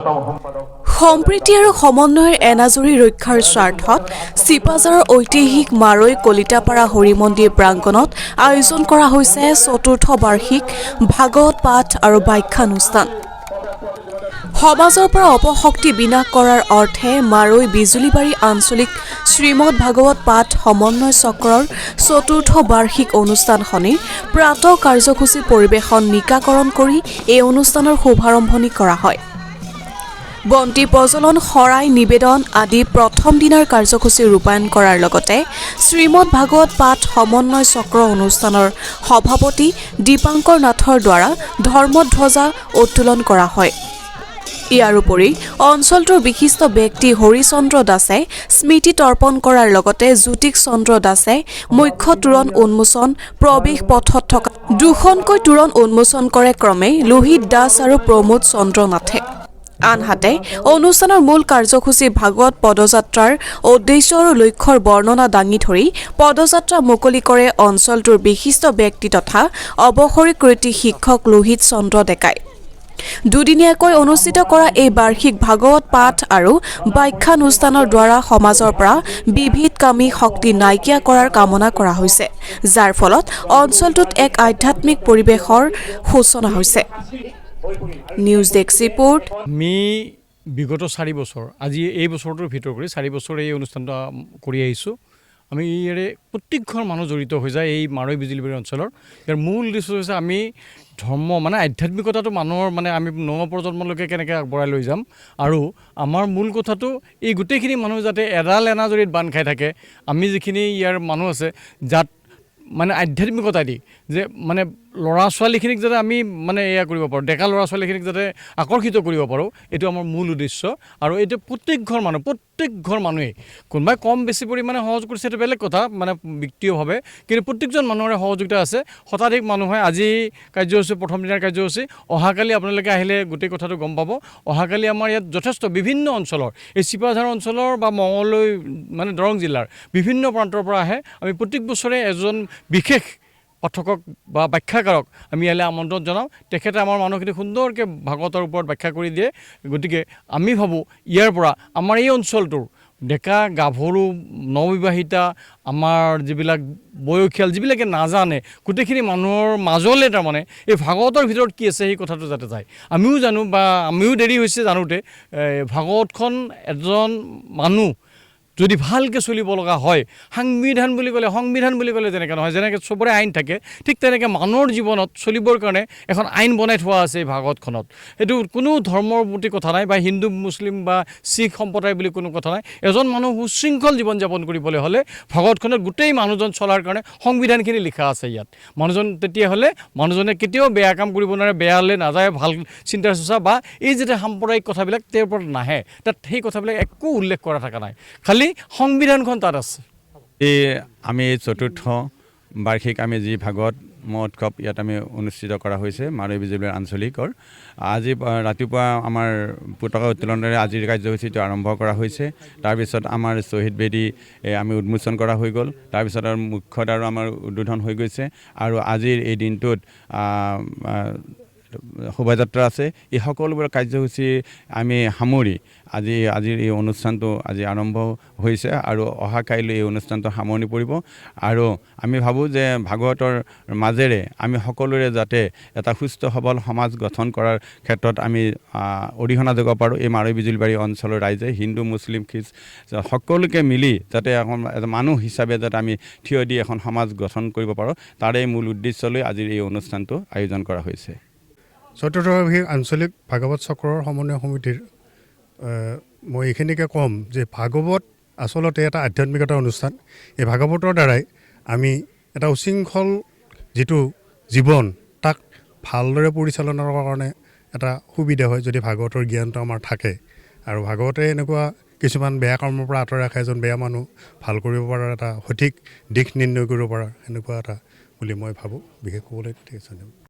সম্প্ৰীতি আৰু সমন্বয়ৰ এনাজৰী ৰক্ষাৰ স্বাৰ্থত চিপাঝাৰৰ ঐতিহাসিক মাৰৈ কলিতাপাৰা হৰি মন্দিৰ প্ৰাংগণত আয়োজন কৰা হৈছে চতুৰ্থ বাৰ্ষিক ভাগৱত পাঠ আৰু ব্যাখ্যানুষ্ঠান। সমাজৰ পৰা অপশক্তি বিনাশ কৰাৰ অৰ্থে মাৰৈ বিজুলীবাৰী আঞ্চলিক শ্ৰীমদ ভাগৱত পাঠ সমন্বয় চক্ৰৰ চতুৰ্থ বাৰ্ষিক অনুষ্ঠানখনিৰ প্ৰাত কাৰ্যসূচী পৰিৱেশন নিকাকৰণ কৰি এই অনুষ্ঠানৰ শুভাৰম্ভণি কৰা হয়। বন্তি প্ৰজ্বলন শৰাই নিবেদন আদি প্ৰথম দিনাৰ কাৰ্যসূচী ৰূপায়ণ কৰাৰ লগতে শ্ৰীমদ ভাগৱত পাঠ সমন্বয় চক্ৰ অনুষ্ঠানৰ সভাপতি দীপাংকৰ নাথৰ দ্বাৰা ধৰ্মধ্বজা উত্তোলন কৰা হয়। ইয়াৰ উপৰি অঞ্চলটোৰ বিশিষ্ট ব্যক্তি হৰিচন্দ্ৰ দাসে স্মৃতি তৰ্পণ কৰাৰ লগতে জ্যোতিক চন্দ্ৰ দাসে মুখ্য তোৰণ উন্মোচন প্ৰৱেশ পথত থকা দুখনকৈ তোৰণ উন্মোচন কৰে ক্ৰমে লোহিত দাস আৰু প্ৰমোদ চন্দ্ৰ নাথে। আনহাতে অনুষ্ঠানৰ মূল কাৰ্যসূচী ভাগৱত পদযাত্ৰাৰ উদ্দেশ্য আৰু লক্ষ্যৰ বৰ্ণনা দাঙি ধৰি পদযাত্ৰা মুকলি কৰে অঞ্চলটোৰ বিশিষ্ট ব্যক্তি তথা অৱসৰীকৃতি শিক্ষক লোহিত চন্দ্ৰ ডেকাই। দুদিনীয়াকৈ অনুষ্ঠিত কৰা এই বাৰ্ষিক ভাগৱত পাঠ আৰু ব্যাখ্যানুষ্ঠানৰ দ্বাৰা সমাজৰ পৰা বিভেদকামী শক্তি নাইকিয়া কৰাৰ কামনা কৰা হৈছে, যাৰ ফলত অঞ্চলটোত এক আধ্যাত্মিক পৰিৱেশৰ সূচনা হৈছে। News desk report. আমি বিগত 4 বছৰ আজি এই বছৰটোৰ ভিতৰ কৰি 4 বছৰ এই অনুষ্ঠানটো কৰি আহিছোঁ। আমি ইয়াৰে প্ৰত্যেক ঘৰ মানুহ জড়িত হৈ যায় এই মাৰৈ বিজুলীবাৰী অঞ্চলৰ। ইয়াৰ মূল উদ্দেশ্য হৈছে আমি ধৰ্ম আধ্যাত্মিকতাটো মানুহৰ আমি নৱপ্ৰজন্মলৈকে কেনেকৈ আগবঢ়াই লৈ যাম, আৰু আমাৰ মূল কথাটো এই গোটেইখিনি মানুহ যাতে এডাল এনাজৰীত বান্ধ খাই থাকে। আমি যিখিনি ইয়াৰ মানুহ আছে যাত আধ্যাত্মিকতা দি যে ল'ৰা ছোৱালীখিনিক যাতে আমি এয়া কৰিব পাৰোঁ, ডেকা ল'ৰা ছোৱালীখিনিক যাতে আকৰ্ষিত কৰিব পাৰোঁ, এইটো আমাৰ মূল উদ্দেশ্য। আৰু এইটো প্ৰত্যেক ঘৰ মানুহেই কোনোবাই কম বেছি পৰিমাণে সহযোগ কৰিছে, সেইটো বেলেগ কথা, ব্যক্তিগতভাৱে, কিন্তু প্ৰত্যেকজন মানুহৰে সহযোগিতা আছে। শতাধিক মানুহে আজি কাৰ্যসূচী প্ৰথম দিনাৰ কাৰ্যসূচী, অহাকালি আপোনালোকে আহিলে গোটেই কথাটো গম পাব। অহাকালি আমাৰ ইয়াত যথেষ্ট বিভিন্ন অঞ্চলৰ এই চিপাঝাৰ অঞ্চলৰ বা মঙলদৈ দৰং জিলাৰ বিভিন্ন প্ৰান্তৰ পৰা আহে। আমি প্ৰত্যেক বছৰে এজন বিশেষ পাঠকক বা ব্যাখ্যাকাৰক আমি ইয়ালৈ আমন্ত্ৰণ জনাওঁ। তেখেতে আমাৰ মানুহখিনি সুন্দৰকৈ ভাগৱতৰ ওপৰত ব্যাখ্যা কৰি দিয়ে। গতিকে আমি ভাবোঁ ইয়াৰ পৰা আমাৰ এই অঞ্চলটোৰ ডেকা গাভৰু নৱবিবাহিতা আমাৰ যিবিলাক বয়সীয়াল যিবিলাকে নাজানে গোটেইখিনি মানুহৰ মাজলৈ এই ভাগৱতৰ ভিতৰত কি আছে সেই কথাটো যাতে যায়। আমিও জানো বা আমিও দেৰি হৈছে জানোতে ভাগৱতখন এজন মানুহ যদি ভালকৈ চলিব লগা হয়, সংবিধান বুলি ক'লে যেনেকৈ নহয়, যেনেকৈ চবৰে আইন থাকে, ঠিক তেনেকৈ মানুহৰ জীৱনত চলিবৰ কাৰণে এখন আইন বনাই থোৱা আছে এই ভাগৱতখনত। সেইটো কোনো ধৰ্মৰ প্ৰতি কথা নাই বা হিন্দু মুছলিম বা শিখ সম্প্ৰদায় বুলি কোনো কথা নাই। এজন মানুহ সুশৃংখল জীৱন যাপন কৰিবলৈ হ'লে ভাগৱতখনত গোটেই মানুহজন চলাৰ কাৰণে সংবিধানখিনি লিখা আছে ইয়াত। মানুহজনে কেতিয়াও বেয়া কাম কৰিব নোৱাৰে, বেয়ালৈ নাযায়, ভাল চিন্তা চৰ্চা বা এই যাতে সাম্প্ৰদায়িক কথাবিলাক তেওঁৰ ওপৰত নাহে, তাত সেই কথাবিলাক একো উল্লেখ কৰা থকা নাই, খালি সংবিধানখন তাত আছে। আমি চতুৰ্থ বাৰ্ষিক আমি যি ভাগৱত মহোৎসৱ ইয়াত আমি অনুষ্ঠিত কৰা হৈছে মাৰৈ বিজুলীবাৰী আঞ্চলিকৰ। আজি ৰাতিপুৱা আমাৰ পতাকা উত্তোলনেৰে আজিৰ কাৰ্যসূচীটো আৰম্ভ কৰা হৈছে। তাৰপিছত আমাৰ শ্বহীদ বেদী আমি উন্মোচন কৰা হৈ গ'ল। তাৰপিছত আৰু মুখ্য দ্বাৰো আমাৰ উদ্বোধন হৈ গৈছে। আৰু আজিৰ এই দিনটোত শোভাযাত্ৰা আছে। এই সকলোবোৰ কাৰ্যসূচী আমি সামৰি আজিৰ এই অনুষ্ঠানটো আজি আৰম্ভ হৈছে আৰু অহা কাইলৈ এই অনুষ্ঠানটো সামৰণি পৰিব। আৰু আমি ভাবোঁ যে ভাগৱতৰ মাজেৰে আমি সকলোৰে যাতে এটা সুস্থ সবল সমাজ গঠন কৰাৰ ক্ষেত্ৰত আমি অৰিহণা যোগাব পাৰোঁ। এই মাৰৈ বিজুলীবাৰী অঞ্চলৰ ৰাইজে হিন্দু মুছলিম খ্ৰীষ্ট সকলোকে মিলি যাতে এখন মানুহ হিচাপে যাতে আমি থিয় দি এখন সমাজ গঠন কৰিব পাৰোঁ, তাৰে মূল উদ্দেশ্য লৈ আজিৰ এই অনুষ্ঠানটো আয়োজন কৰা হৈছে। চতুৰ্থ বাৰ্ষিক আঞ্চলিক ভাগৱত চক্ৰৰ সমন্বয় সমিতিৰ মই এইখিনিকে ক'ম যে ভাগৱত আচলতে এটা আধ্যাত্মিকতা অনুষ্ঠান। এই ভাগৱতৰ দ্বাৰাই আমি এটা উশৃংখল যিটো জীৱন তাক ভালদৰে পৰিচালনাৰ কাৰণে এটা সুবিধা হয় যদি ভাগৱতৰ জ্ঞানটো আমাৰ থাকে। আৰু ভাগৱতে এনেকুৱা কিছুমান বেয়া কৰ্মৰ পৰা আঁতৰাই ৰাখে, এজন বেয়া মানুহ ভাল কৰিব পৰাৰ এটা সঠিক দিশ নিৰ্ণয় কৰিব পৰা সেনেকুৱা এটা বুলি মই ভাবোঁ। বিশেষ ক'বলৈ ঠিক আছে।